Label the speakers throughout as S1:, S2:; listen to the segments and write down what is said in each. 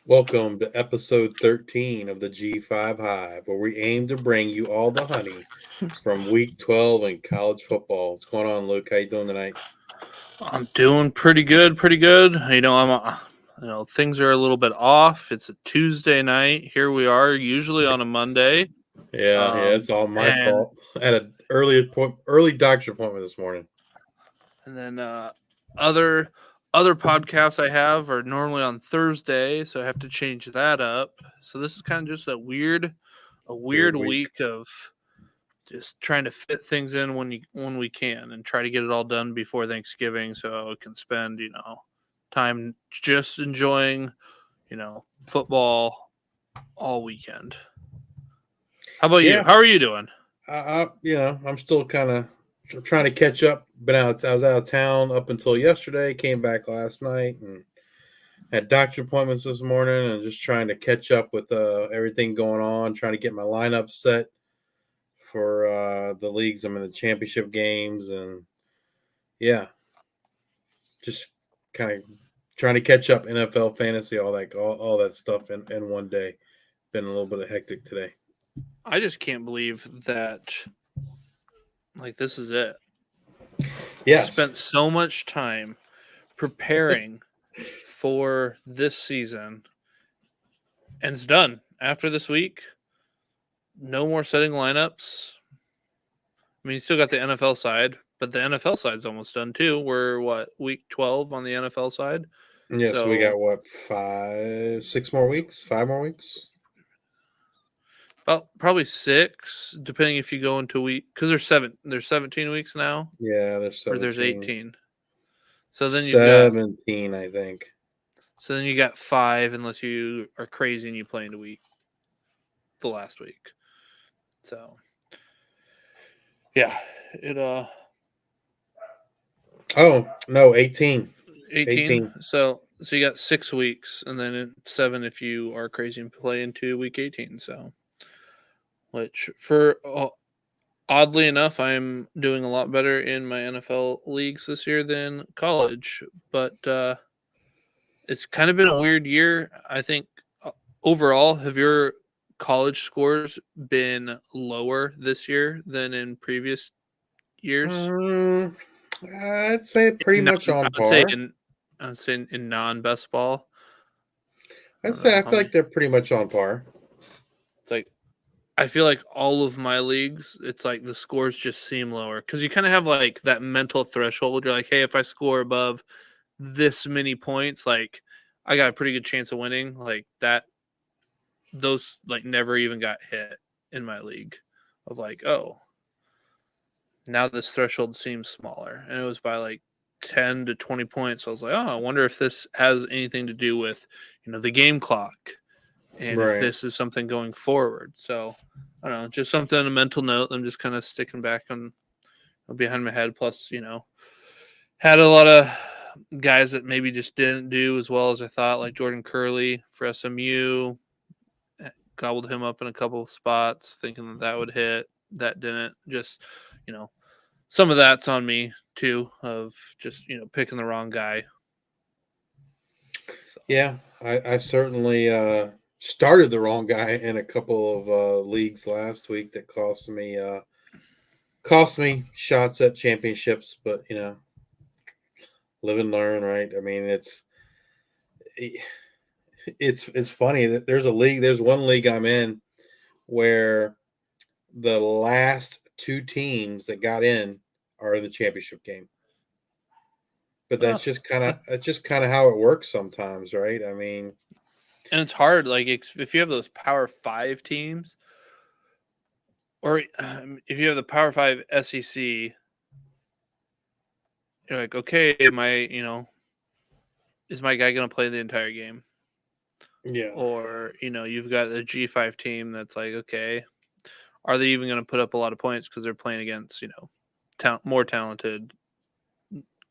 S1: Welcome to episode 13 of the G5 Hive, where we aim to bring you all the honey from week 12 in college football. What's going on, Luke? How you doing tonight?
S2: I'm doing pretty good, pretty good. Things are a little bit off. It's a Tuesday night. Here we are, usually on a Monday.
S1: Yeah, it's all my
S2: And
S1: fault. I had an early doctor appointment this morning.
S2: other podcasts I have are normally on Thursday, so I have to change that up. So this is kind of just a weird
S1: Weird week.
S2: week of just trying to fit things in when we can and try to get it all done before Thanksgiving, so I can spend time just enjoying football all weekend. How about you?
S1: Yeah,
S2: How are you doing?
S1: I'm still kind of trying to catch up. I was out of town up until yesterday. Came back last night and had doctor appointments this morning, and just trying to catch up with everything going on. Trying to get my lineup set for the leagues I'm in, the championship games, and yeah, just kind of trying to catch up NFL fantasy, all that stuff in one day. Been a little bit of hectic today.
S2: I just can't believe that this is it. You
S1: Yes.
S2: spent so much time preparing for this season and it's done. After this week, no more setting lineups. I mean, you still got the NFL side, but the NFL side's almost done too. We're week 12 on the NFL side.
S1: Yeah, so we
S2: So
S1: got what, 5 more weeks, 5 more weeks?
S2: about probably 6, depending if you go into week, because there's 17 weeks now,
S1: Yeah, there's
S2: or there's
S1: 17.
S2: 18. So then you've got
S1: 17, I think.
S2: So then you got 5, unless you are crazy and you play into the last week. So yeah, it
S1: Oh, no, 18.
S2: 18.
S1: 18.
S2: So you got 6 weeks, and then 7 if you are crazy and play into week 18. So which for oddly enough, I'm doing a lot better in my NFL leagues this year than college, but it's kind of been a weird year. I think overall, have your college scores been lower this year than in previous years?
S1: Mm, I'd say pretty
S2: In non,
S1: much
S2: I
S1: on
S2: would say
S1: par.
S2: in non best ball. I
S1: I'd
S2: don't
S1: say
S2: know
S1: I
S2: how
S1: feel like
S2: many.
S1: they're pretty much on par.
S2: It's like I feel like all of my leagues, it's like the scores just seem lower because you kind of have like that mental threshold. You're like, hey, if I score above this many points, like I got a pretty good chance of winning. Like that, those like never even got hit in my league. Of like, oh, now this threshold seems smaller, and it was by like 10 to 20 points. So I was like, oh, I wonder if this has anything to do with the game clock, and if
S1: Right.
S2: this is something going forward. So I don't know, just something on a mental note. I'm just kind of sticking back on behind my head. Plus, had a lot of guys that maybe just didn't do as well as I thought, like Jordan Curley for SMU. Gobbled him up in a couple of spots, thinking that would hit. That didn't. Just, you know, some of that's on me too, of just picking the wrong guy. So
S1: Yeah, I certainly started the wrong guy in a couple of leagues last week that cost me shots at championships, but live and learn, right? I mean, it's funny that there's one league I'm in where the last two teams that got in are in the championship game. But
S2: uh,
S1: that's just kind of how it works sometimes, right? I mean,
S2: and it's hard. Like if you have those Power Five teams, or if you have the Power Five SEC, you're like, okay, is my guy going to play the entire game?
S1: yeah,
S2: Or you've got a G5 team that's like, okay, are they even going to put up a lot of points because they're playing against more talented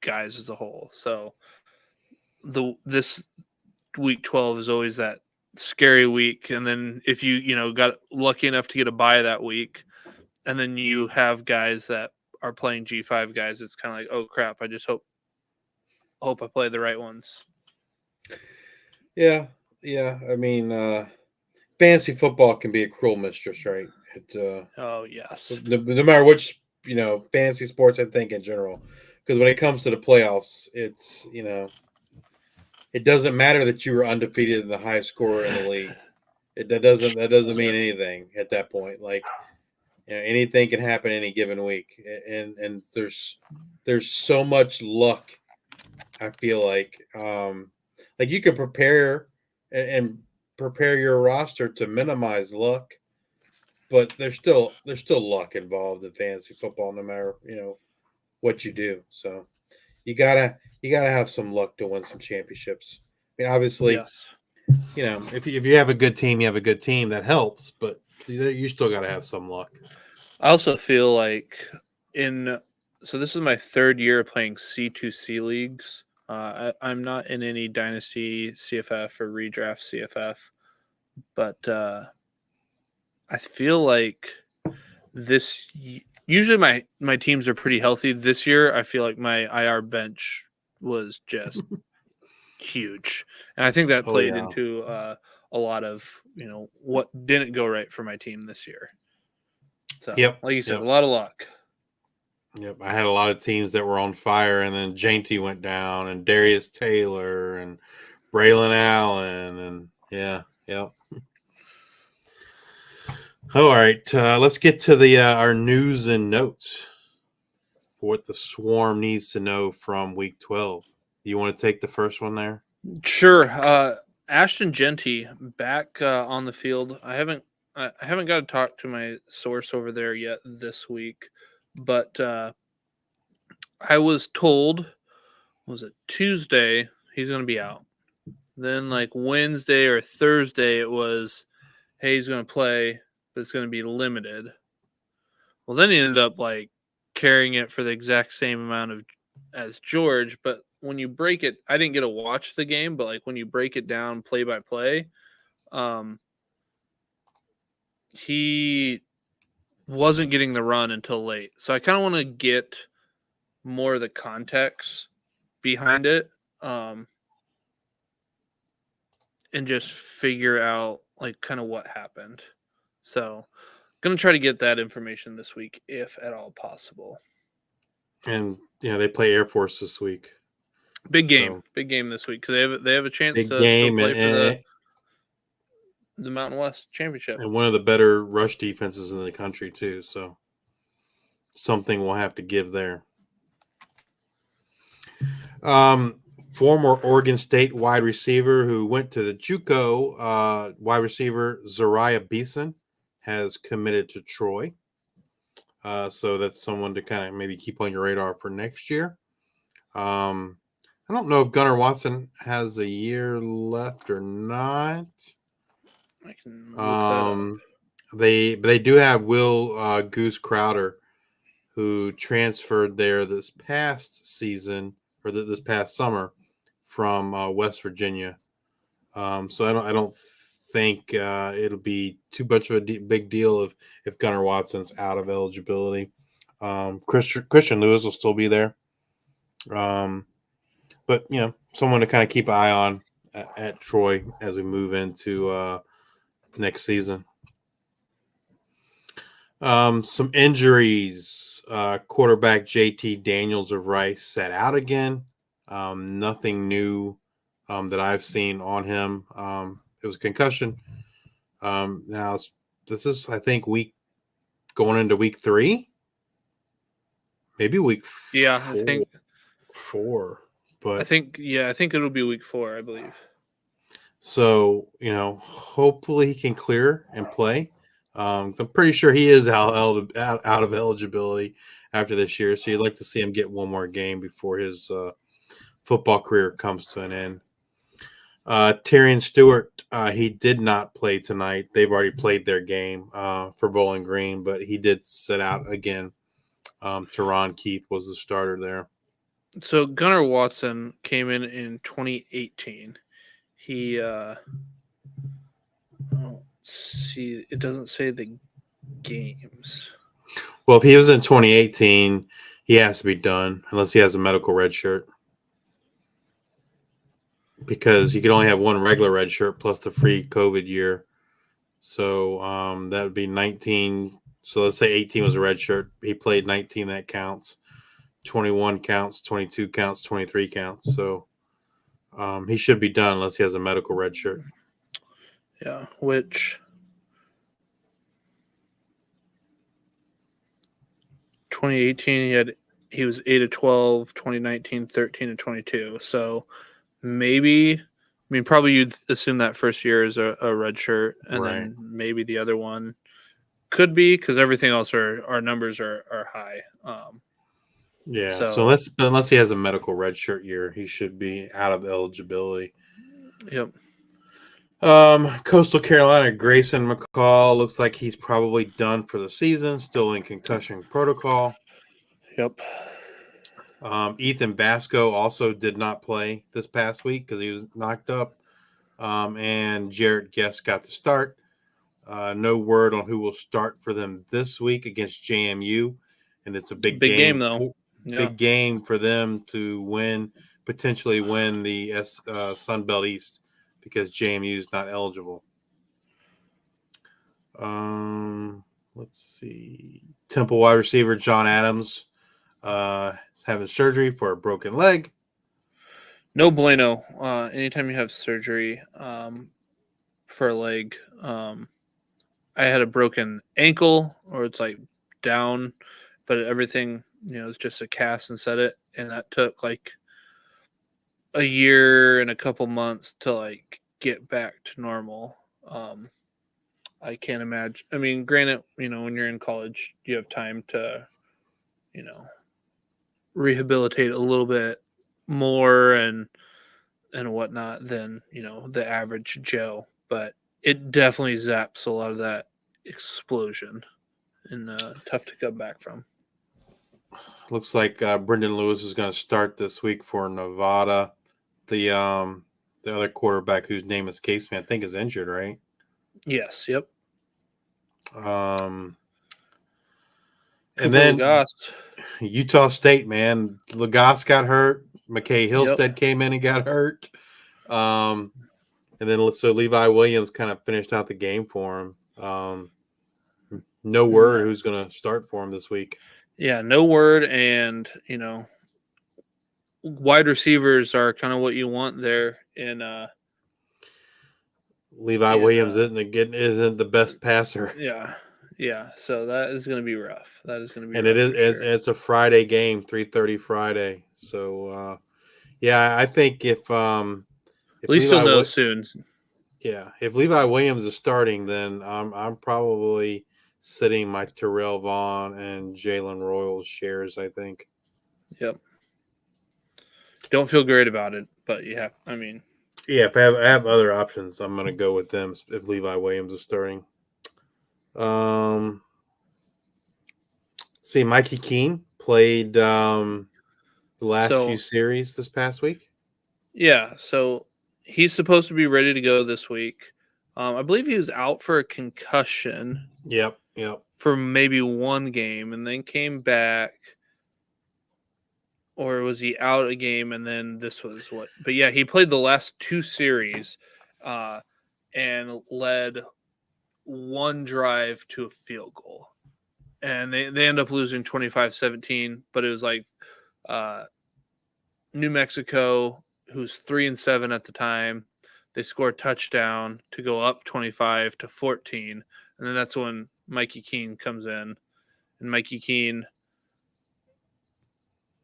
S2: guys as a whole? So this week 12 is always that scary week, and then if you got lucky enough to get a bye that week, and then you have guys that are playing G5 guys, it's kind of like, oh crap, I just hope I play the right ones.
S1: yeah. Yeah, I mean, fantasy football can be a cruel mistress, right?
S2: Oh yes.
S1: No matter which fantasy sports, I think in general, because when it comes to the playoffs, it's it doesn't matter that you were undefeated and the highest scorer in the league. That doesn't mean anything at that point. Like anything can happen any given week, and there's so much luck. I feel like you can prepare and prepare your roster to minimize luck, but there's still luck involved in fantasy football, no matter what you do. So you gotta have some luck to win some championships. I mean, obviously,
S2: Yes.
S1: if you have a good team, you have a good team that helps, but you still gotta have some luck.
S2: I also feel like in so this is my third year playing C2C leagues. I'm not in any Dynasty CFF or Redraft CFF, but I feel like usually my teams are pretty healthy. This year, I feel like my IR bench was just huge, and I think that
S1: Oh
S2: played
S1: yeah,
S2: into a lot of what didn't go right for my team this year. So,
S1: yep,
S2: like you said, a
S1: yep,
S2: lot of luck.
S1: yep. I had a lot of teams that were on fire, and then Janty went down, and Darius Taylor, and Braylon Allen, and yeah, yep. All right, let's get to the our news and notes for what the swarm needs to know from week 12. You want to take the first one there?
S2: Sure. Ashton Genty back on the field. I haven't got to talk to my source over there yet this week, but I was told, was it Tuesday, he's going to be out. Then like Wednesday or Thursday, it was, hey, he's going to play, but it's going to be limited. Well, then he ended up like carrying it for the exact same amount of as George, but when you break it, I didn't get to watch the game, but like when you break it down play by play, um, he wasn't getting the run until late. So I kind of want to get more of the context behind it, um, and just figure out like kind of what happened. So gonna try to get that information this week if at all possible.
S1: And they play Air Force this week, so
S2: Big game this week because they have a chance
S1: big
S2: to still
S1: game,
S2: play
S1: and
S2: for the
S1: and,
S2: the Mountain West Championship.
S1: and one of the better rush defenses in the country too. So something we'll have to give there. Um, Former Oregon State wide receiver who went to the JUCO wide receiver Zariah Beeson has committed to Troy. So that's someone to kind of maybe keep on your radar for next year. I don't know if Gunnar Watson has a year left or not.
S2: I can look that up.
S1: Um, they do have Will Goose Crowder, who transferred there this past season or this past summer from West Virginia. So I don't think it'll be too much of a big deal if Gunnar Watson's out of eligibility. Christian Lewis will still be there. But someone to kind of keep an eye on at Troy as we move into next season. Some injuries. Quarterback JT Daniels of Rice sat out again. Nothing new that I've seen on him. It was a concussion. Now this is, I think, going into week 3, maybe week
S2: Yeah,
S1: four. But
S2: I think it'll be week 4, I believe.
S1: so hopefully he can clear and play. I'm pretty sure he is out of eligibility after this year, so you'd like to see him get one more game before his football career comes to an end. Tyrion Stewart, he did not play tonight. They've already played their game for Bowling Green, but he did sit out again. Teron Keith was the starter there.
S2: So Gunnar Watson came in 2018. He see, it doesn't say the games.
S1: Well, if he was in 2018, he has to be done unless he has a medical red shirt. because you could only have one regular red shirt plus the free COVID year. So that would be 19. So let's say 18 was a red shirt. He played 19. That counts. 21 counts. 22 counts. 23 counts. So he should be done unless he has a medical red shirt.
S2: Yeah, which 2018 he was 8 of 12, 2019 13 of 22. So maybe, I mean, probably you'd assume that first year is a red shirt, and
S1: Right.
S2: then maybe the other one could be, because everything else our numbers are high.
S1: Yeah. So
S2: So
S1: unless he has a medical red shirt year, he should be out of eligibility.
S2: yep.
S1: Coastal Carolina, Grayson McCall looks like he's probably done for the season, still in concussion protocol.
S2: Yep.
S1: Ethan Basco also did not play this past week because he was knocked up. And Jarrett Guest got the start. No word on who will start for them this week against JMU, and it's a big
S2: game
S1: game.
S2: though. Yeah.
S1: Big game for them to potentially win the Sun Belt East because JMU is not eligible. Let's see. Temple wide receiver John Adams is having surgery for a broken leg.
S2: No bueno. Anytime you have surgery for a leg, I had a broken ankle, or it's like down, but everything, is just a cast and set it, and that took like a year and a couple months to like get back to normal. I can't imagine. I mean, granted, when you're in college, you have time to, rehabilitate a little bit more and whatnot than the average Joe, but it definitely zaps a lot of that explosion, and tough to come back from.
S1: Looks like Brendan Lewis is going to start this week for Nevada. The other quarterback whose name escapes me, I think, is injured, right?
S2: Yes. Yep.
S1: And then
S2: Lagasse.
S1: Utah State, man, Lagasse got hurt. McKay Hillstead
S2: Yep.
S1: came in and got hurt. And then so Levi Williams kind of finished out the game for him. No word who's going to start for him this week.
S2: Yeah, no word, and wide receivers are kind of what you want there in
S1: Levi Williams isn't the best passer.
S2: Yeah. So that is going to be rough. That is going to be,
S1: and
S2: rough
S1: it's a Friday game, 3:30 Friday. So yeah, I think if
S2: at least you'll know soon.
S1: Yeah, if Levi Williams is starting, then I'm probably sitting my Terrell Vaughn and Jalen Royals shares, I think.
S2: Yep. Don't feel great about it, but you have. I mean,
S1: yeah, if I have other options, I'm going to go with them if Levi Williams is starting. See, Mikey Keene played the last few series this past week.
S2: Yeah, so he's supposed to be ready to go this week. I believe he was out for a concussion.
S1: Yep.
S2: For maybe one game, and then came back. Or was he out a game and then this was what? But yeah, he played the last two series and led one drive to a field goal. And they end up losing 25-17, but it was like New Mexico, who's 3-7 at the time, they score a touchdown to go up 25-14. And then that's when Mikey Keene comes in. And Mikey Keene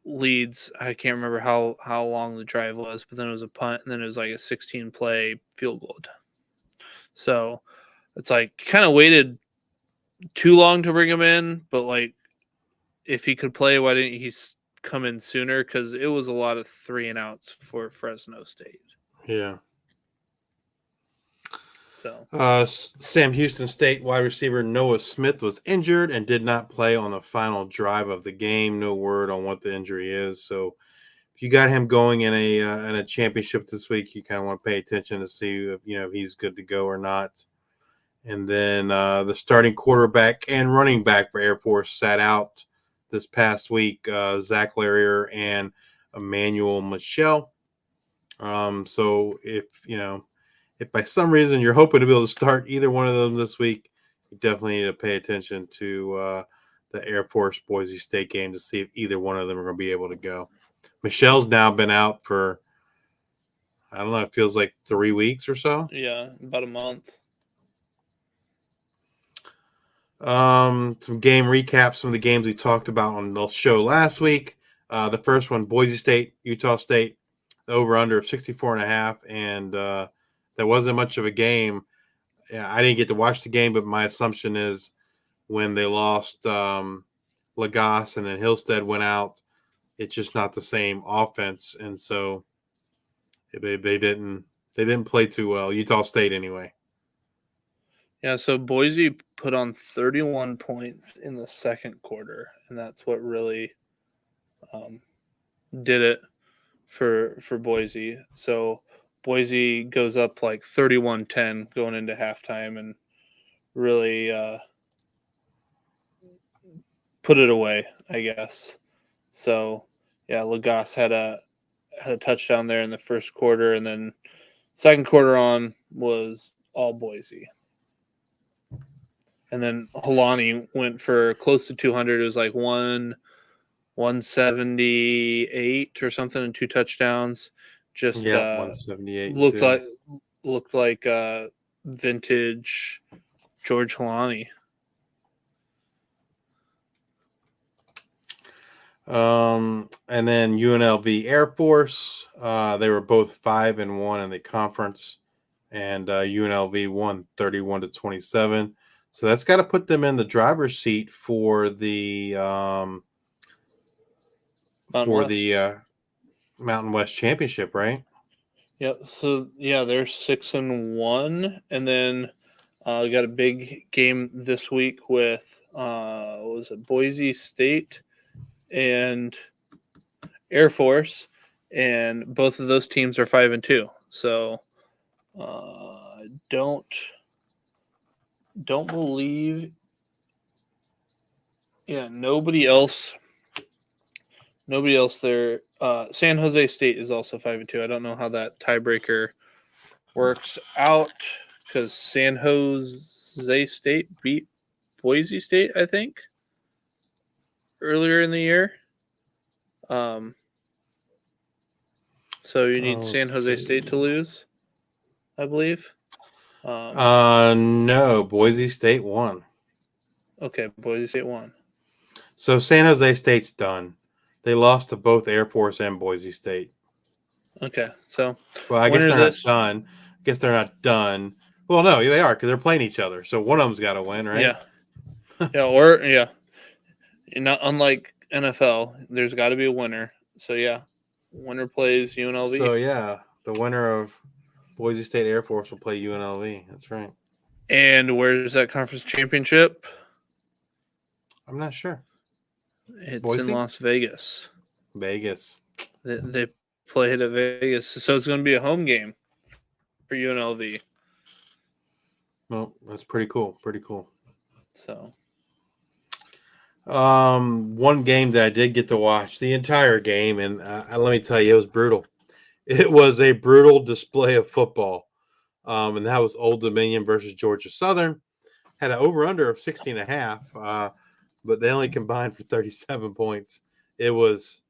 S2: leads. I can't remember how long the drive was, but then it was a punt, and then it was like a 16-play field goal. So it's like kind of waited too long to bring him in, but like if he could play, why didn't he come in sooner? Because it was a lot of 3-and-outs for Fresno State.
S1: Yeah.
S2: So
S1: Sam Houston State wide receiver Noah Smith was injured and did not play on the final drive of the game. No word on what the injury is. So if you got him going in a championship this week, you kind of want to pay attention to see if he's good to go or not. And then the starting quarterback and running back for Air Force sat out this past week, Zach Larrier and Emmanuel Michelle. So if by some reason you're hoping to be able to start either one of them this week, you definitely need to pay attention to the Air Force Boise State game to see if either one of them are going to be able to go. Michelle's now been out for, I don't know, it feels like 3 weeks or so.
S2: Yeah, about a month.
S1: Some game recaps, some of the games we talked about on the show last week. The first one, Boise State, Utah State, over under 64.5, and that wasn't much of a game. Yeah, I didn't get to watch the game, but my assumption is when they lost Lagasse and then Hillstead went out, it's just not the same offense, and so they didn't play too well. Utah State anyway.
S2: Yeah, so Boise put on 31 points in the second quarter, and that's what really did it for Boise. So Boise goes up like 31-10 going into halftime and really put it away, I guess. So yeah, Lagasse had a touchdown there in the first quarter, and then second quarter on was all Boise. And then Helani went for close to 200. It was like 178 or something, and 2 touchdowns. Just
S1: 178
S2: looked like vintage George Helani.
S1: And then UNLV Air Force, they were both 5-1 in the conference, and UNLV won 31-27. So that's got to put them in the driver's seat for the Mountain West Championship, right?
S2: Yep. So yeah, they're 6-1, and then we got a big game this week with what was it, Boise State and Air Force, and both of those teams are 5-2. So don't believe. Yeah, nobody else there. San Jose State is also 5-2. I don't know how that tiebreaker works out because San Jose State beat Boise State, I think, earlier in the year. So you need San Jose State to lose, I believe.
S1: No, Boise State won.
S2: Okay, Boise State won.
S1: So San Jose State's done. They lost to both Air Force and Boise State.
S2: Okay, so
S1: well, I guess they're not done. I guess they're not done. Well, no, they are because they're playing each other. So one of them's got to win, right?
S2: Yeah, Not unlike NFL, there's got to be a winner. So yeah, winner plays UNLV.
S1: So yeah, the winner of Boise State Air Force will play UNLV. That's right.
S2: And where's that conference championship?
S1: I'm not sure.
S2: It's
S1: Boise?
S2: in Las Vegas.
S1: Vegas.
S2: They play it at Vegas, so it's going to be a home game for UNLV.
S1: Well, that's pretty cool. Pretty cool.
S2: So,
S1: one game that I did get to watch the entire game, and let me tell you, it was brutal. It was a brutal display of football. And that was Old Dominion versus Georgia Southern. Had an over-under of 60.5, but they only combined for 37 points. It was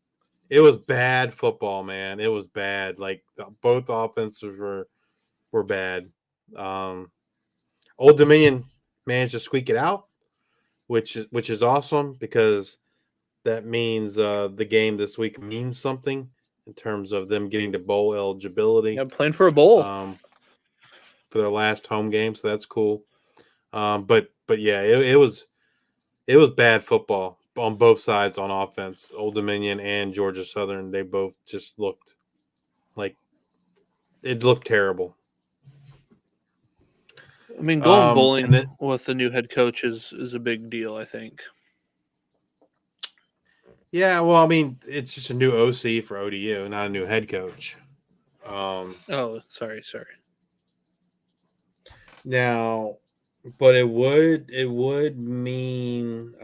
S1: bad football, man. It was bad. Like both offenses were bad. Old Dominion managed to squeak it out, which is awesome because that means the game this week means something in terms of them getting to bowl eligibility.
S2: yeah, playing for a bowl
S1: for their last home game, so that's cool. But yeah, it was bad football on both sides on offense. Old Dominion and Georgia Southern, they both just looked like it looked terrible.
S2: I mean, going bowling with the new head coach is a big deal, I think.
S1: Yeah, well, I mean, it's just a new OC for ODU, not a new head coach.
S2: Oh, sorry.
S1: Now, but it would mean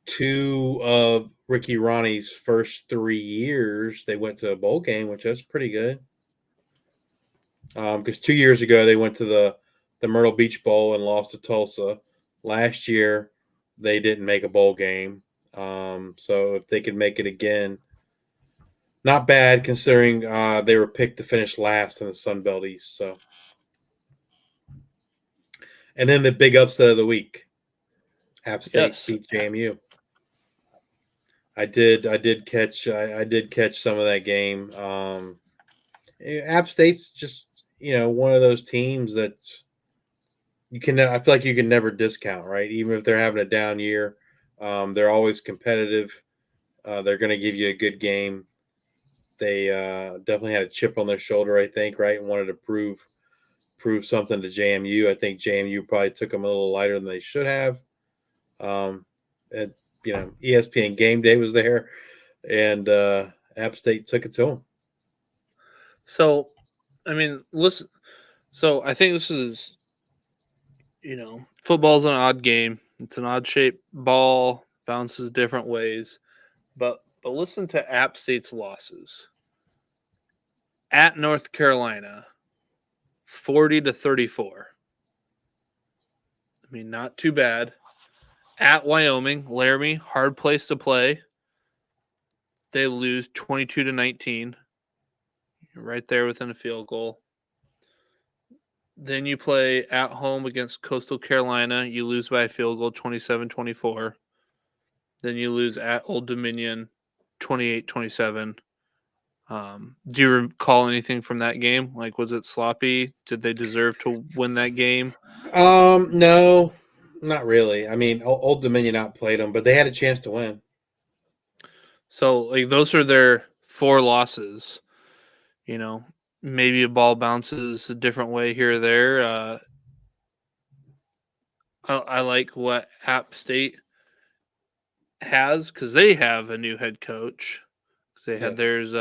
S1: 2 of Ricky Ronnie's first 3 years, they went to a bowl game, which is pretty good. Because 2 years ago they went to the Myrtle Beach Bowl and lost to Tulsa. Last year they didn't make a bowl game. So if they could make it again, not bad considering they were picked to finish last in the Sun Belt East. So, and then the big upset of the week, App State
S2: Yes.
S1: beat JMU. I did catch some of that game. App State's just one of those teams that I feel like you can never discount, right? Even if they're having a down year, they're always competitive. They're going to give you a good game. They definitely had a chip on their shoulder, I think, right, and wanted to prove something to JMU. I think JMU probably took them a little lighter than they should have. And ESPN Game Day was there, and App State took it to them.
S2: So, I mean, listen. So I think this is, football's an odd game. It's an odd shaped ball, bounces different ways. But listen to App State's losses. At North Carolina, 40-34. I mean, not too bad. At Wyoming, Laramie, hard place to play. They lose 22-19. You're right there within a field goal. Then you play at home against Coastal Carolina. You lose by a field goal, 27-24. Then you lose at Old Dominion, 28-27. Do you recall anything from that game? Like, was it sloppy? Did they deserve to win that game?
S1: No, not really. I mean, Old Dominion outplayed them, but they had a chance to win.
S2: So, like, those are their 4 losses. Maybe a ball bounces a different way here or there. I like what App State has because they have a new head coach. They had theirs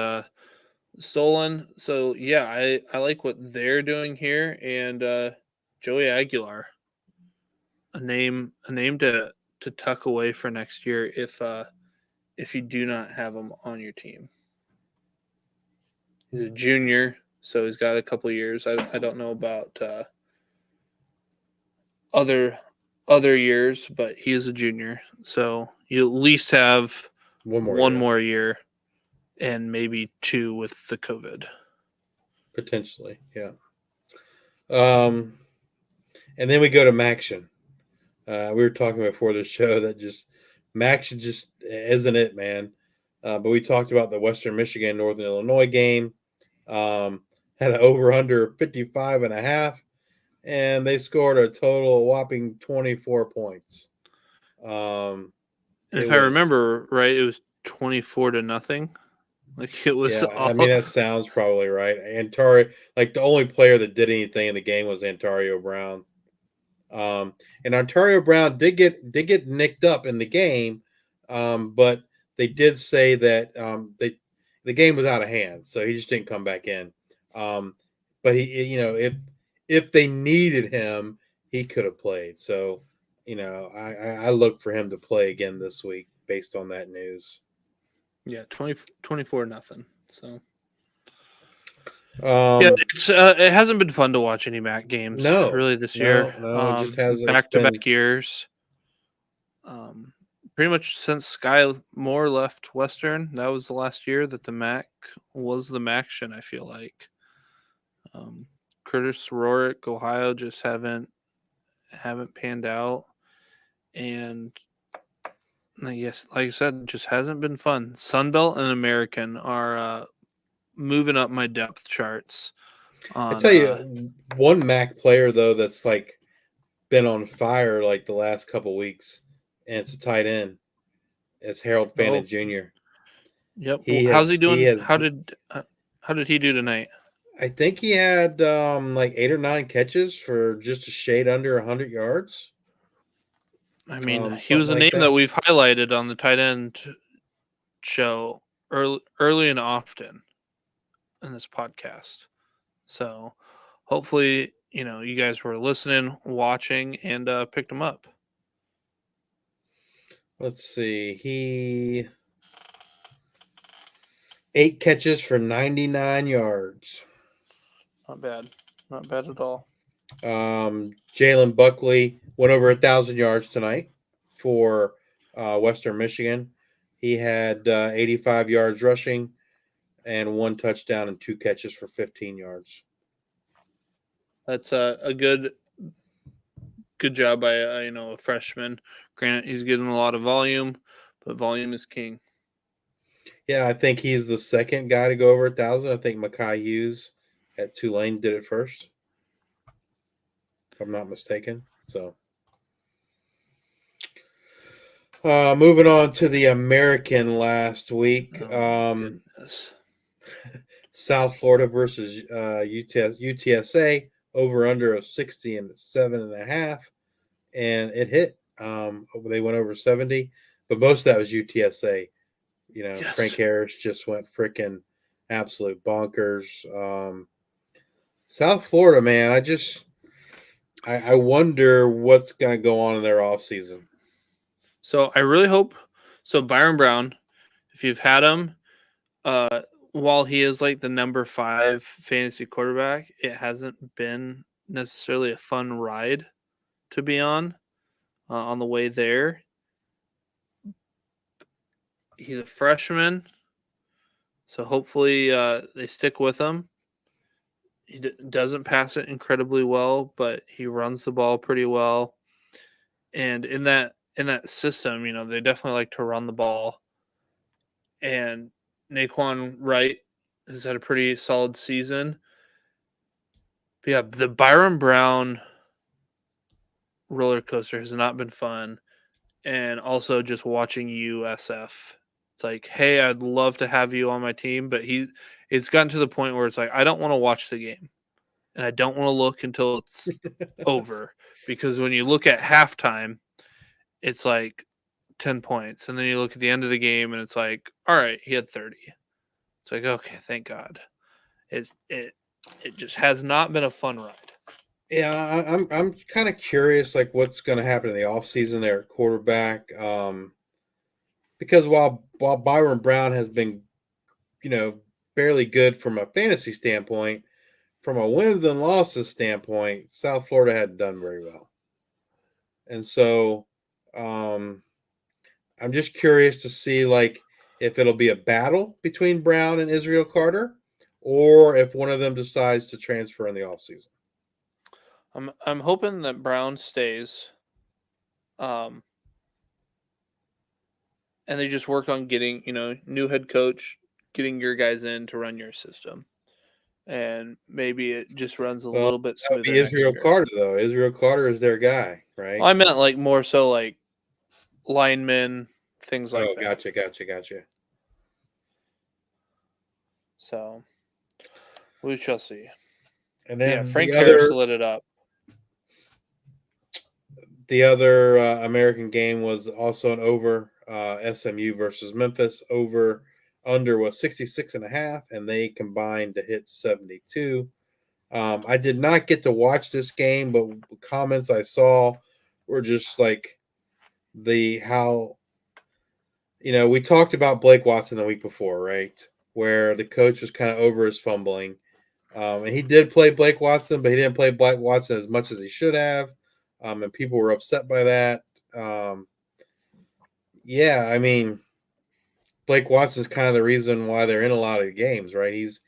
S2: stolen. So yeah, I like what they're doing here. And Joey Aguilar, a name to tuck away for next year if you do not have him on your team. He's a junior, so he's got a couple years. I don't know about other years, but he is a junior, so you at least have one more year, and maybe 2 with the COVID.
S1: Potentially, yeah. And then we go to Maction. We were talking before the show that just Maction just isn't it, man. But we talked about the Western Michigan Northern Illinois game. Had an over under 55.5, and they scored a total whopping 24 points.
S2: And if I remember right, it was 24-0. Like, it was.
S1: Yeah, I mean that sounds probably right. Antario, like the only player that did anything in the game was Antario Brown. And Ontario Brown did get nicked up in the game, but they did say that the game was out of hand, so he just didn't come back in. But he, if they needed him, he could have played. So, I look for him to play again this week based on that news.
S2: Yeah, 24-0. So.
S1: Yeah,
S2: it hasn't been fun to watch any MAC games really this year.
S1: No, it just hasn't.
S2: Back-to-back years. Pretty much since Sky Moore left Western, that was the last year that the MAC was the MACtion, I feel like. Curtis Rorick, Ohio just haven't panned out. And I guess, like I said, just hasn't been fun. Sunbelt and American are moving up my depth charts.
S1: I tell you, one MAC player though that's like been on fire like the last couple weeks, and it's a tight end. It's Harold Fannin Jr.
S2: Yep. How's he doing? How did he do tonight?
S1: I think he had like 8 or 9 catches for just a shade under 100 yards.
S2: I mean, he was a name that we've highlighted on the tight end show early and often in this podcast. So hopefully, you guys were listening, watching, and picked him up.
S1: let's see. He 8 catches for 99 yards.
S2: Not bad. Not bad at all.
S1: Jalen Buckley went over 1,000 yards tonight for Western Michigan. He had 85 yards rushing and 1 touchdown and 2 catches for 15 yards.
S2: That's a good job by a freshman. Granted, he's getting a lot of volume, but volume is king.
S1: Yeah, I think he's the second guy to go over 1,000. I think Mekhi Hughes at Tulane did it first, if I'm not mistaken. So, moving on to the American last week.
S2: Goodness.
S1: South Florida versus UTSA, over under of 60.5, and it hit. They went over 70, but most of that was UTSA.
S2: Yes.
S1: Frank Harris just went freaking absolute bonkers. South Florida, man, I wonder what's going to go on in their offseason.
S2: So I really hope. So Byron Brown, if you've had him, while he is like the number 5 fantasy quarterback, it hasn't been necessarily a fun ride to be on the way there. He's a freshman, so hopefully they stick with him. He doesn't pass it incredibly well, but he runs the ball pretty well. And in that system, they definitely like to run the ball. And Naquan Wright has had a pretty solid season. But yeah, the Byron Brown roller coaster has not been fun. And also just watching USF. It's like, hey, I'd love to have you on my team, but it's gotten to the point where it's like, I don't want to watch the game. And I don't want to look until it's over. Because when you look at halftime, it's like 10 points. And then you look at the end of the game and it's like, all right, he had 30. It's like, okay, thank God. It just has not been a fun ride.
S1: Yeah, I'm kind of curious, like what's going to happen in the offseason there at quarterback. Because while Byron Brown has been, barely good from a fantasy standpoint, from a wins and losses standpoint, South Florida hadn't done very well. And so, I'm just curious to see like if it'll be a battle between Brown and Israel Carter, or if one of them decides to transfer in the offseason.
S2: I'm hoping that Brown stays. And they just work on getting, new head coach, getting your guys in to run your system. And maybe it just runs a little bit
S1: That would
S2: smoother
S1: be
S2: next
S1: Israel
S2: year.
S1: Carter, though. Israel Carter is their guy, right?
S2: Well, I meant like more so like linemen, things like that.
S1: Gotcha.
S2: So we shall see.
S1: And then
S2: Frank Harris lit it up.
S1: The other American game was also an over. SMU versus Memphis, over under was 66.5, and they combined to hit 72. I did not get to watch this game, but comments I saw were just like how we talked about Blake Watson the week before, right? Where the coach was kind of over his fumbling. And he did play Blake Watson, but he didn't play Blake Watson as much as he should have. And people were upset by that. Yeah, I mean, Blake Watson's kind of the reason why they're in a lot of games, right? He's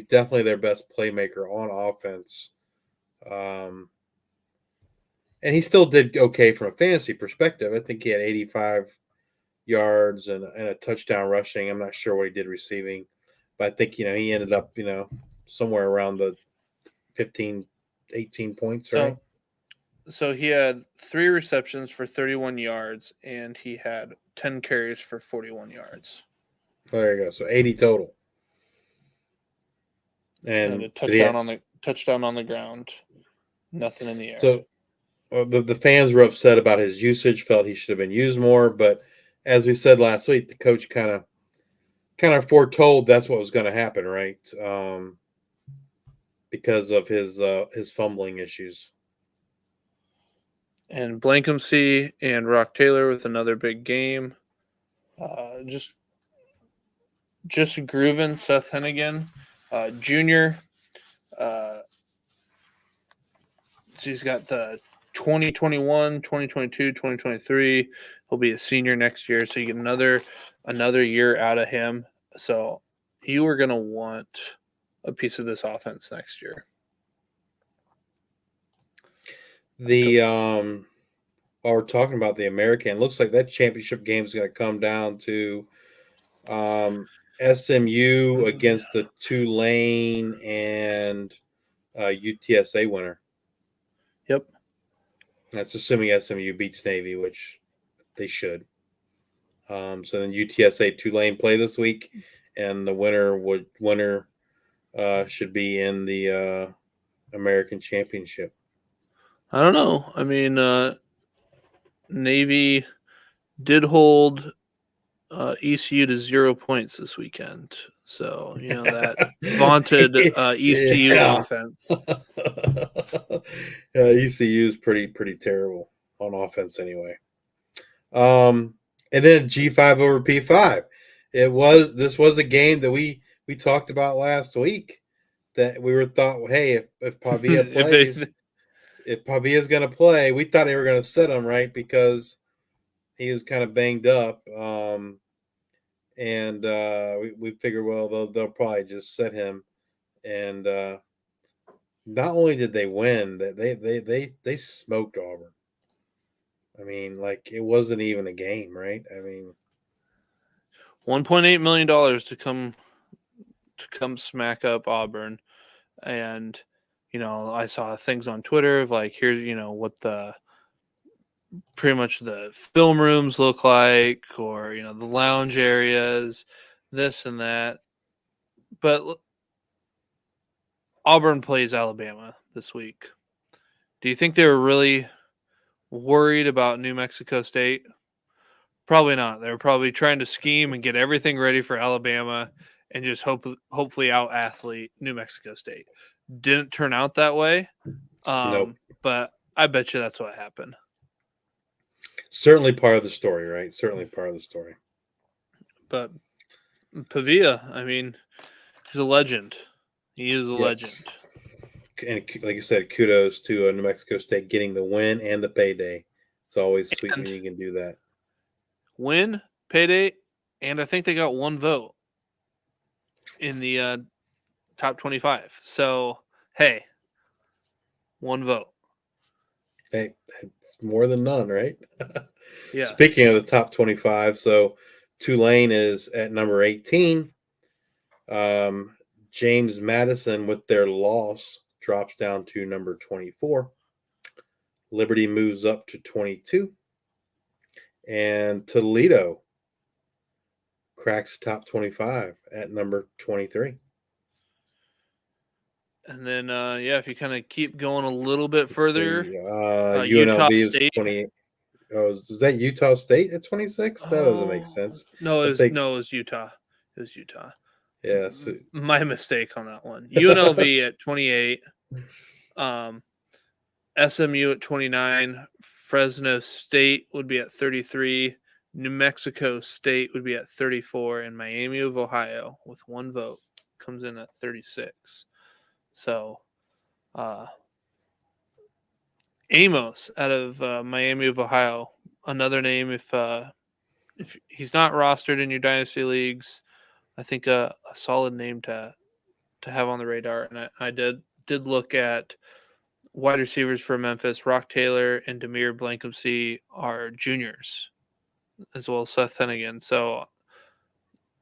S1: definitely their best playmaker on offense. And he still did okay from a fantasy perspective. I think he had 85 yards and a touchdown rushing. I'm not sure what he did receiving, but I think, he ended up, somewhere around the 15, 18 points, right?
S2: So he had 3 receptions for 31 yards, and he had 10 carries for 41 yards.
S1: Oh, there you go. So 80 total. And
S2: a touchdown on the ground, nothing in the air.
S1: So the fans were upset about his usage, felt he should have been used more. But as we said last week, the coach kind of foretold that's what was going to happen, right? Because of his fumbling issues.
S2: And Blankumsey and Rock Taylor with another big game. Just grooving. Seth Hennigan, Junior. So he's got the 2021, 2022, 2023. He'll be a senior next year, so you get another year out of him. So you are going to want a piece of this offense next year.
S1: While we're talking about the American, it looks like that championship game is going to come down to SMU against the Tulane and UTSA winner.
S2: Yep.
S1: That's assuming SMU beats Navy, which they should. So then UTSA Tulane play this week, and the winner should be in the American Championship.
S2: I don't know. I mean, Navy did hold ECU to 0 points this weekend. So, that vaunted ECU offense.
S1: ECU is pretty terrible on offense anyway. And then G5 over P5. This was a game that we talked about last week that we thought, hey, if Pavia plays, if Pavia's going to play, we thought they were going to sit him, right, because he was kind of banged up. And we figured, well, they'll probably just set him. And not only did they win, they smoked Auburn. I mean, like, it wasn't even a game, right? I mean,
S2: $1.8 million to come smack up Auburn. And, I saw things on Twitter of like, here's, what pretty much the film rooms look like, or, the lounge areas, this and that. But Auburn plays Alabama this week. Do you think they were really worried about New Mexico State? Probably not. They were probably trying to scheme and get everything ready for Alabama and just hopefully out athlete New Mexico State. Didn't turn out that way.
S1: Nope.
S2: But I bet you that's what happened.
S1: Certainly part of the story, right? Certainly part of the story.
S2: But Pavia, I mean, he's a legend. He is a legend.
S1: And like you said, kudos to New Mexico State getting the win and the payday. It's always sweet when you can do that.
S2: Win, payday, and I think they got one vote in the top 25. So, hey, one vote.
S1: Hey, it's more than none, right?
S2: Yeah.
S1: Speaking of the top 25, so Tulane is at number 18. James Madison, with their loss, drops down to number 24. Liberty moves up to 22. And Toledo cracks the top 25 at number 23.
S2: And then, if you kind of keep going a little bit further,
S1: UNLV
S2: Utah
S1: is
S2: State.
S1: 28. Oh, is that Utah State at 26? That doesn't make sense.
S2: No, it was Utah. It was Utah.
S1: Yeah. So...
S2: My mistake on that one. UNLV at 28. SMU at 29. Fresno State would be at 33. New Mexico State would be at 34. And Miami of Ohio, with one vote, comes in at 36. So, Amos out of Miami of Ohio, another name if he's not rostered in your dynasty leagues, I think a solid name to have on the radar. And I did look at wide receivers for Memphis. Rock Taylor and Demir Blankumsey are juniors, as well as Seth Hennigan. So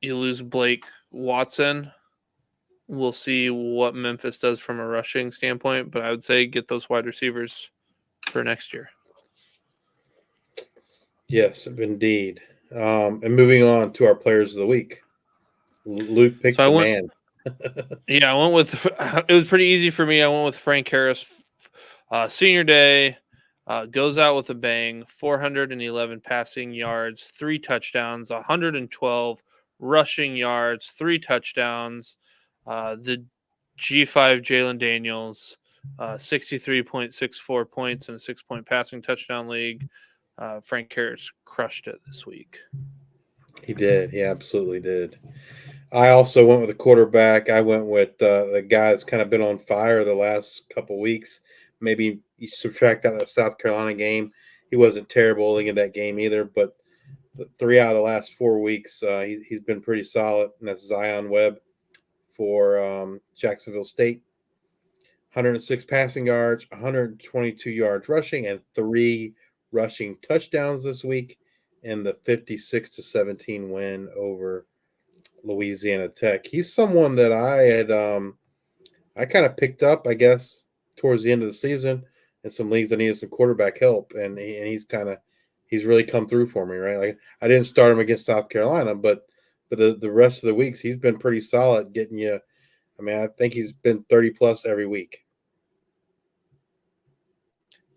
S2: you lose Blake Watson. We'll see what Memphis does from a rushing standpoint, but I would say get those wide receivers for next year.
S1: Yes, indeed. And moving on to our players of the week. Luke picked the man.
S2: Yeah, I went with it was pretty easy for me. I went with Frank Harris. Senior day, goes out with a bang, 411 passing yards, 3 touchdowns, 112 rushing yards, 3 touchdowns. The G5 Jalen Daniels 63.64 points in a 6-point passing touchdown league. Frank Harris crushed it this week.
S1: He did. He absolutely did. I also went with a quarterback. I went with the guy that's kind of been on fire the last couple weeks. Maybe you subtract out the South Carolina game. He wasn't terrible in that game either, but 3 out of the last 4 weeks, he's been pretty solid, and that's Zion Webb for Jacksonville State. 106 passing yards, 122 yards rushing, and 3 rushing touchdowns this week in the 56-17 win over Louisiana Tech. He's someone that I kind of picked up, I guess, towards the end of the season in some leagues that needed some quarterback help, and he's really come through for me, right? Like I didn't start him against South Carolina, but the rest of the weeks he's been pretty solid, getting you. I mean, I think he's been 30 plus every week.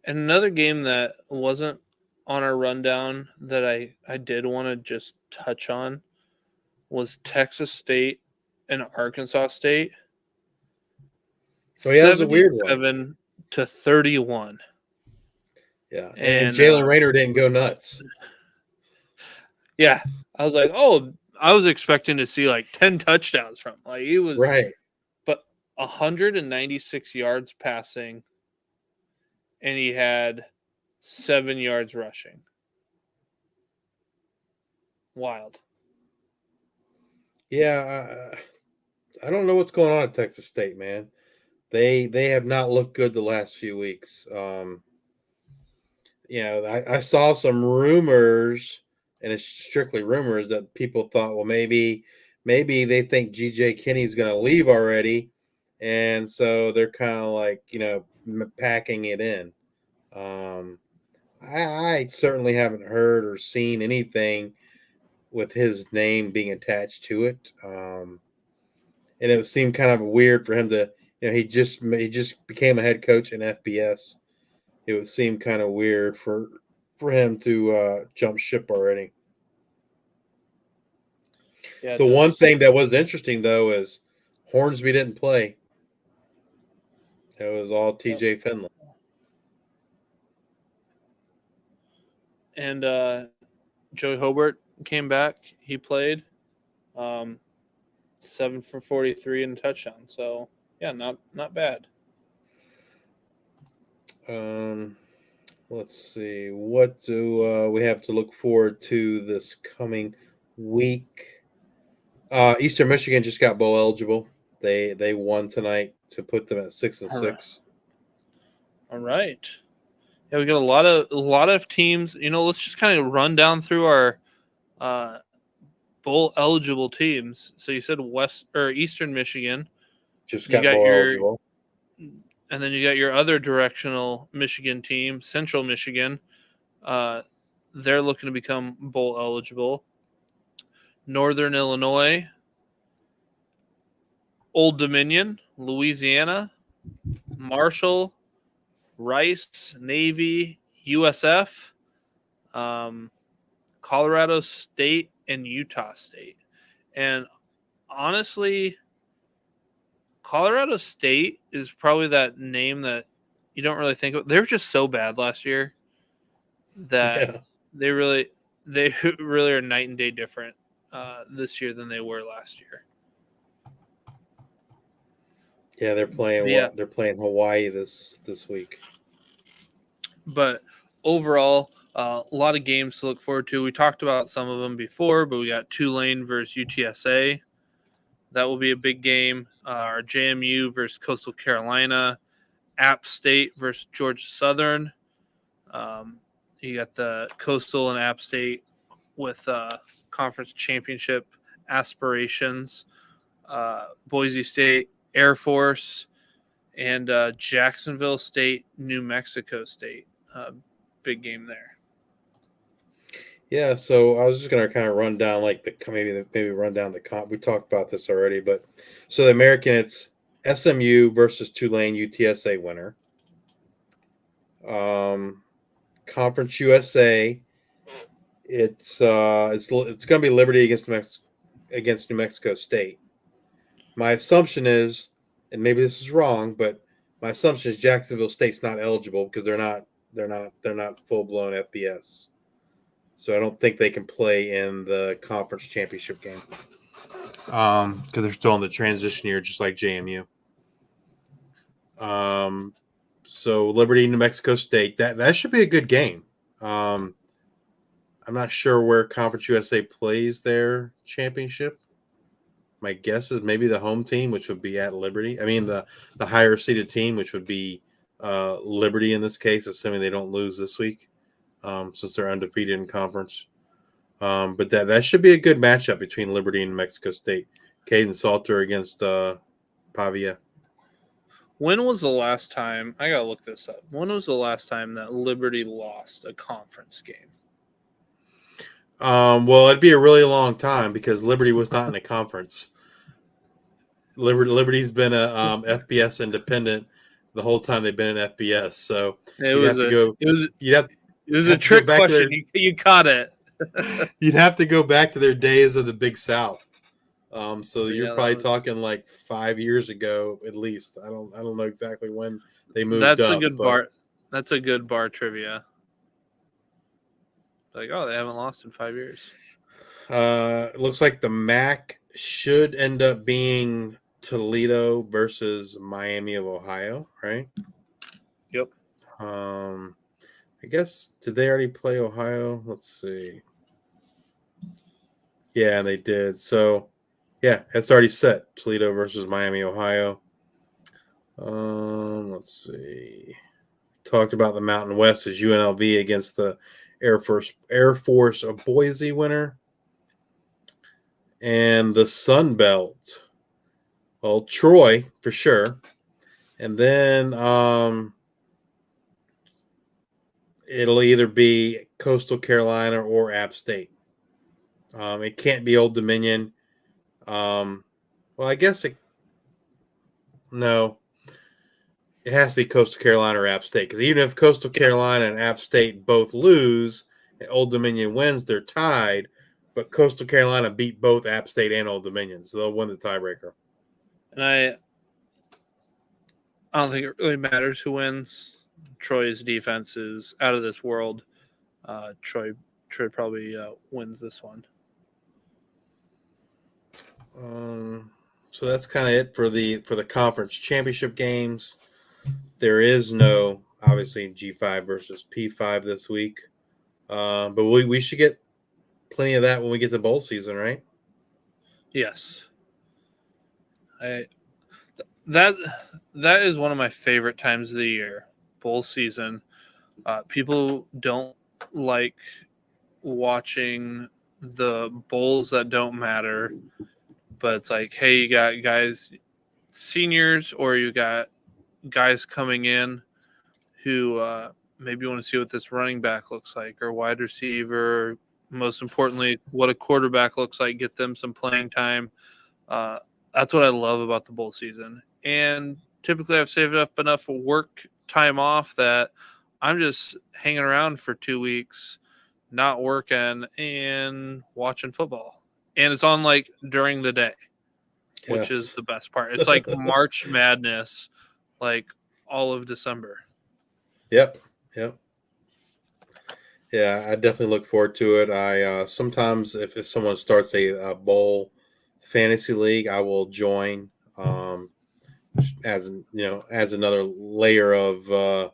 S2: And another game that wasn't on our rundown that I did want to just touch on was Texas State and Arkansas State.
S1: So yeah, that was a weird one.
S2: 77-31.
S1: Yeah, and Jalen Raynor didn't go nuts.
S2: Yeah, I was like, I was expecting to see like 10 touchdowns from him. Like he was
S1: right,
S2: but 196 yards passing, and he had 7 yards rushing. Wild.
S1: Yeah, I don't know what's going on at Texas State, man. They have not looked good the last few weeks. I saw some rumors, and it's strictly rumors, that people thought, well, maybe they think G.J. Kinney's going to leave already, and so they're kind of like, packing it in. I certainly haven't heard or seen anything with his name being attached to it, and it seemed kind of weird for him to, he just became a head coach in FBS. It would seem kind of weird for him to jump ship already. Yeah, the one thing that was interesting, though, is Hornsby didn't play. It was all TJ Finley.
S2: And Joey Hobart came back. He played 7 for 43 and a touchdown. So, yeah, not bad.
S1: Let's see. What do we have to look forward to this coming week? Eastern Michigan just got bowl eligible. They won tonight to put them at 6-6.
S2: All right. Yeah, we got a lot of teams. Let's just kind of run down through our bowl eligible teams. So you said Eastern Michigan
S1: just got bowl eligible.
S2: And then you got your other directional Michigan team, Central Michigan. They're looking to become bowl eligible. Northern Illinois, Old Dominion, Louisiana, Marshall, Rice, Navy, USF, Colorado State, and Utah State. And honestly, Colorado State is probably that name that you don't really think of. They were just so bad last year that they really are night and day different this year than they were last year.
S1: Yeah, they're playing they're playing Hawaii this week.
S2: But overall, a lot of games to look forward to. We talked about some of them before, but we got Tulane versus UTSA. That will be a big game. Our JMU versus Coastal Carolina, App State versus Georgia Southern. You got the Coastal and App State with conference championship aspirations. Boise State, Air Force, and Jacksonville State, New Mexico State. Big game there.
S1: Yeah, so I was just gonna kind of run down maybe run down the comp. We talked about this already, but so the American, it's SMU versus Tulane, UTSA winner. Conference USA, it's gonna be Liberty against New Mexico State. My assumption is, and maybe this is wrong, but my assumption is Jacksonville State's not eligible because they're not full blown FBS. So I don't think they can play in the conference championship game. Because they're still in the transition year, just like JMU. So Liberty, New Mexico State, that should be a good game. I'm not sure where Conference USA plays their championship. My guess is maybe the home team, which would be at Liberty. I mean, the higher seeded team, which would be Liberty in this case, assuming they don't lose this week, since they're undefeated in conference. But that should be a good matchup between Liberty and New Mexico State. Caden Salter against Pavia.
S2: When was the last time? I gotta look this up. When was the last time that Liberty lost a conference game?
S1: Well, it'd be a really long time because Liberty was not in a conference. Liberty's been a FBS independent the whole time they've been in FBS. So
S2: It was a trick question. You caught it.
S1: You'd have to go back to their days of the Big South. So you're probably talking like 5 years ago at least. I don't know exactly when they moved up.
S2: That's a good bar trivia. Like, oh, they haven't lost in 5 years.
S1: It looks like the MAC should end up being Toledo versus Miami of Ohio, right?
S2: Yep.
S1: I guess, did they already play Ohio? Let's see. Yeah, they did. So, yeah, it's already set. Toledo versus Miami, Ohio. Let's see. Talked about the Mountain West as UNLV against the Air Force of Boise winner. And the Sun Belt. Well, Troy for sure. And then it'll either be Coastal Carolina or App State. It can't be Old Dominion. Well, I guess no. It has to be Coastal Carolina or App State, because even if Coastal Carolina and App State both lose and Old Dominion wins, they're tied. But Coastal Carolina beat both App State and Old Dominion, so they'll win the tiebreaker.
S2: And I don't think it really matters who wins. Troy's defense is out of this world. Troy probably wins this one.
S1: So that's kind of it for the conference championship games. There is no, obviously, G5 versus P5 this week. But we should get plenty of that when we get to bowl season, right?
S2: Yes. That is one of my favorite times of the year, bowl season. People don't like watching the bowls that don't matter, but it's like, hey, you got guys, seniors, or you got guys coming in who maybe want to see what this running back looks like, or wide receiver, or most importantly, what a quarterback looks like, get them some playing time. That's what I love about the bowl season. And typically I've saved up enough work time off that I'm just hanging around for 2 weeks, not working and watching football. And it's on like during the day, which is the best part. It's like March Madness, like all of December.
S1: Yep. Yeah, I definitely look forward to it. I sometimes if someone starts a bowl fantasy league, I will join. As another layer of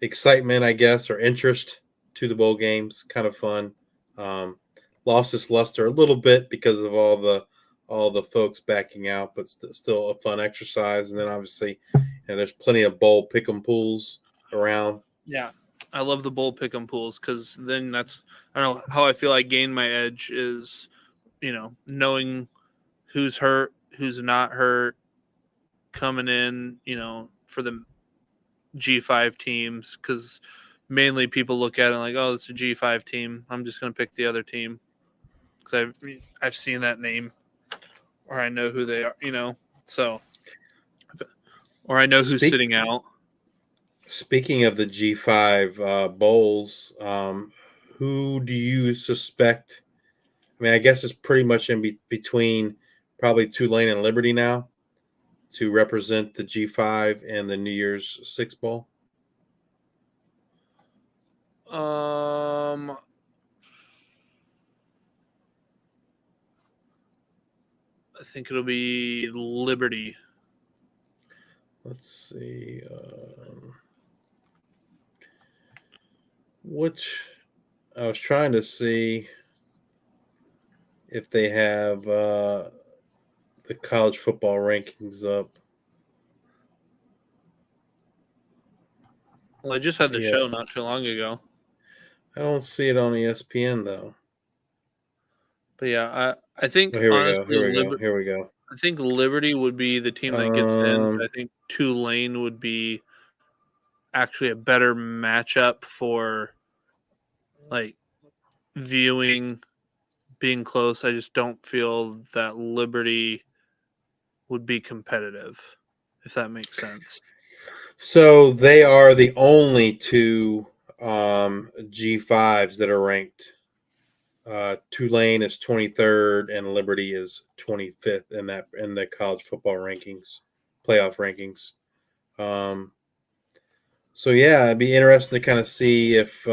S1: excitement, I guess, or interest to the bowl games. Kind of fun. Lost its luster a little bit because of all the folks backing out, but still a fun exercise. And then obviously, there's plenty of bowl pick'em pools around.
S2: Yeah, I love the bowl pick'em pools, because then I don't know how I feel I gain my edge is, knowing who's hurt, who's not hurt, coming in, for the G5 teams, because mainly people look at it like, oh, it's a G5 team, I'm just going to pick the other team because I've seen that name, or I know who they are, so, or I know who's sitting out.
S1: Speaking of the G5 bowls, who do you suspect? I mean, I guess it's pretty much in between probably Tulane and Liberty now. to represent the G5 and the New Year's Six Bowl?
S2: I think it'll be Liberty.
S1: Let's see. Which I was trying to see if they have the college football rankings up.
S2: Well, I just had the
S1: Yes,
S2: show not too long ago.
S1: I don't see it on ESPN though.
S2: But yeah, I think
S1: Oh, here we go.
S2: honestly,
S1: Here we go. Here we go.
S2: I think Liberty would be the team that gets in. I
S1: Um,
S2: think Tulane would be actually a better matchup for like viewing, being close. I just don't feel that Liberty would be competitive, if that makes sense.
S1: so they are the only two G5s that are ranked. Tulane is 23rd and Liberty is 25th in the college football rankings, playoff rankings. So yeah, it'd be interesting to kind of see if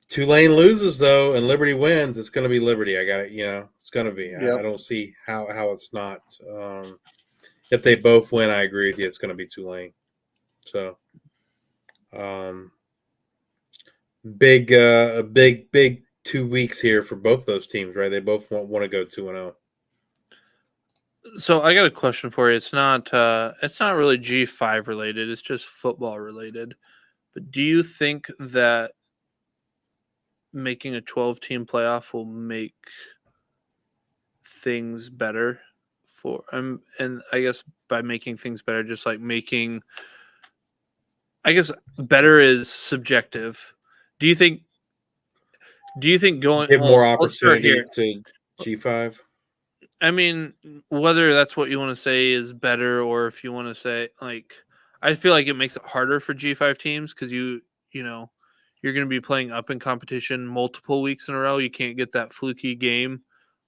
S1: Tulane loses though and Liberty wins. It's going to be Liberty. I got it. It's going to be. I
S2: Yep.
S1: don't see how it's not. If they both win, I agree with you. It's going to be Tulane. So, big 2 weeks here for both those teams, right? They both want to go 2-0.
S2: So I got a question for you. It's not really G5 related. It's just football related. But do you think that making a 12-team playoff will make things better for and I guess by making things better, just like making, I guess better is subjective. Do you think going,
S1: Give more
S2: well, let's start
S1: opportunity
S2: here.
S1: to G5.
S2: I mean, whether that's what you want to say is better, or if you want to say like, I feel like it makes it harder for G5 teams because you know you're going to be playing up in competition multiple weeks in a row. You can't get that fluky game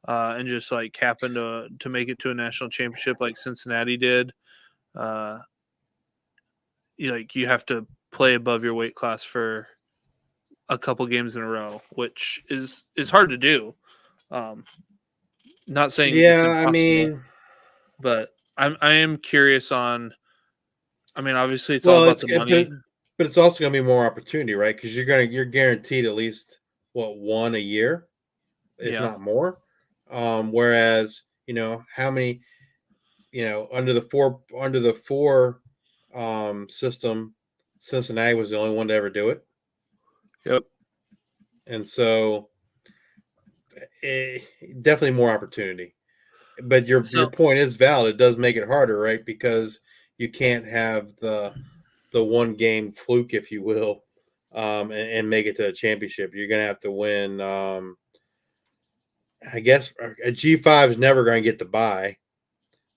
S2: and just like happen to make it to a national championship like Cincinnati did. Uh, you have to play above your weight class for a couple games in a row, which is hard to do. Um, not saying it's
S1: Yeah, I
S2: impossible,
S1: mean,
S2: but I am curious on. I mean, obviously, it's all
S1: well,
S2: about the money.
S1: but it's also going to be more opportunity, right? Because you're guaranteed at least one a year, if
S2: Yeah,
S1: not more. Whereas how many under the four system, Cincinnati was the only one to ever do it,
S2: yep.
S1: and so definitely more opportunity. But your
S2: So
S1: point is valid. It does make it harder, right? Because you can't have the one game fluke, if you will, and make it to a championship. You're going to have to win. I guess a G5 is never going to get the bye,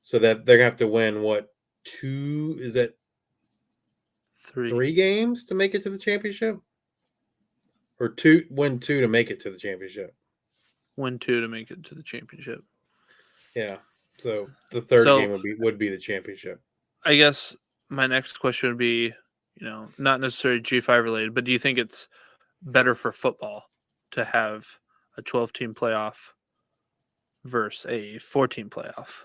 S1: so that they're going to have to win what two is that
S2: three,
S1: 3 games to make it to the championship, or win two to make it to the championship.
S2: win two to make it to the championship.
S1: Yeah. So the third game
S2: So
S1: would be the championship.
S2: I guess my next question would be, not necessarily G5 related, but do you think it's better for football to have a 12-team playoff versus a 14 playoff?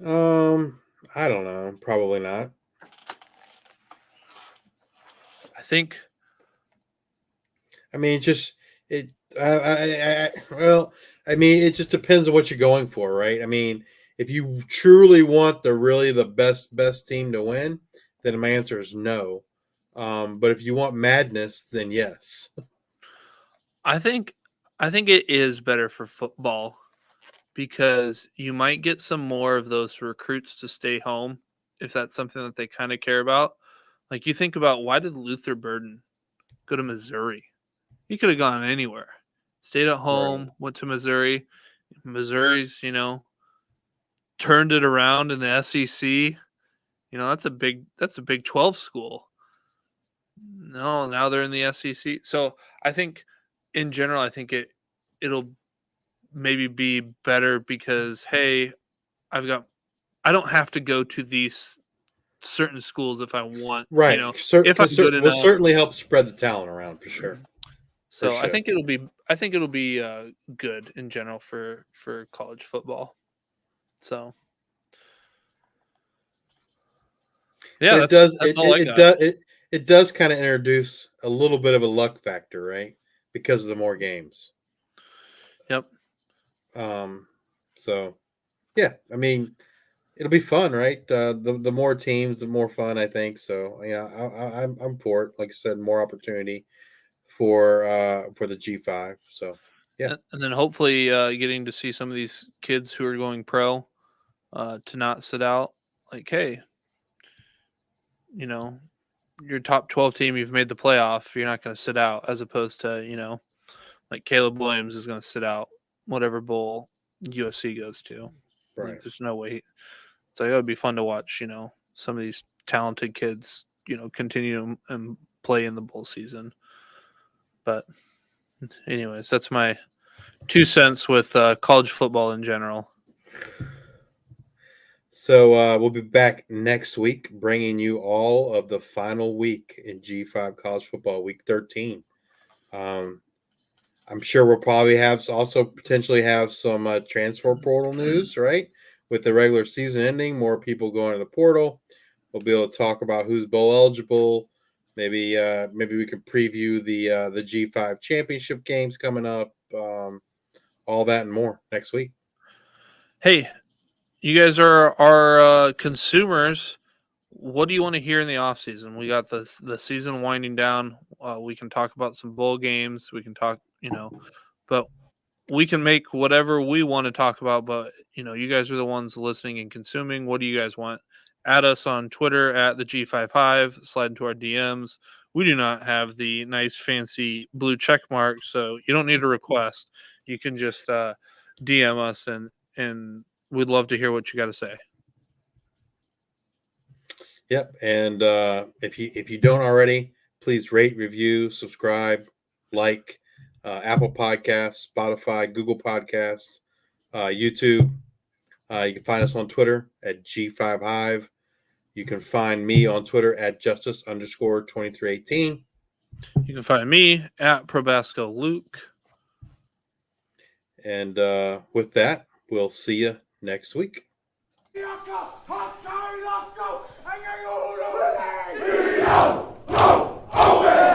S1: I don't know. Probably not.
S2: I think.
S1: I mean, it. Well, I mean, it just depends on what you're going for, right? I mean, if you truly want the best team to win, then my answer is no. But if you want madness, then yes.
S2: I think it is better for football because you might get some more of those recruits to stay home if that's something that they kind of care about. Like you think about, why did Luther Burden go to Missouri? He could have gone anywhere. Stayed at
S1: Right.
S2: home, went to Missouri. Missouri's, turned it around in the SEC. That's a Big 12 school. No, now they're in the SEC. So I think in general, I think it'll maybe be better because, hey, I've got I don't have to go to these certain schools if I want.
S1: Right.
S2: If I'm good
S1: Will
S2: enough.
S1: certainly help spread the talent around for sure.
S2: So
S1: sure.
S2: I think it'll be good in general for college football. So yeah,
S1: But
S2: that's all I got.
S1: it does kind of introduce a little bit of a luck factor, right? Because of the more games.
S2: Yep.
S1: So yeah, I mean, it'll be fun, right? The more teams, the more fun, I think. So yeah, I'm for it. Like I said, more opportunity for the G5. So yeah,
S2: And then hopefully getting to see some of these kids who are going pro to not sit out. Like, hey, your top 12 team, you've made the playoff. You're not going to sit out, as opposed to like Caleb Williams is going to sit out whatever bowl USC goes to.
S1: right.
S2: Like, there's no way. So it would be fun to watch. Some of these talented kids. Continue and play in the bowl season. But anyways, that's my 2 cents with college football in general.
S1: So we'll be back next week, bringing you all of the final week in G5 college football, week 13. I'm sure we'll probably also potentially have some transfer portal news, right? With the regular season ending, more people going to the portal. We'll be able to talk about who's bowl eligible. Maybe we can preview the G5 championship games coming up. All that and more next week.
S2: Hey, you guys are our consumers. What do you want to hear in the off season? We got the season winding down. We can talk about some bowl games. We can talk, but we can make whatever we want to talk about. But you guys are the ones listening and consuming. What do you guys want? Add us on Twitter at the G5 Hive. Slide into our DMs. We do not have the nice fancy blue check mark, so you don't need a request. You can just DM us, and we'd love to hear what you got to say.
S1: Yep, and if you don't already, please rate, review, subscribe, like Apple Podcasts, Spotify, Google Podcasts, YouTube. You can find us on Twitter at G5 Hive. You can find me on Twitter at justice_2318.
S2: You can find me at Probasco Luke.
S1: And with that, we'll see you next week.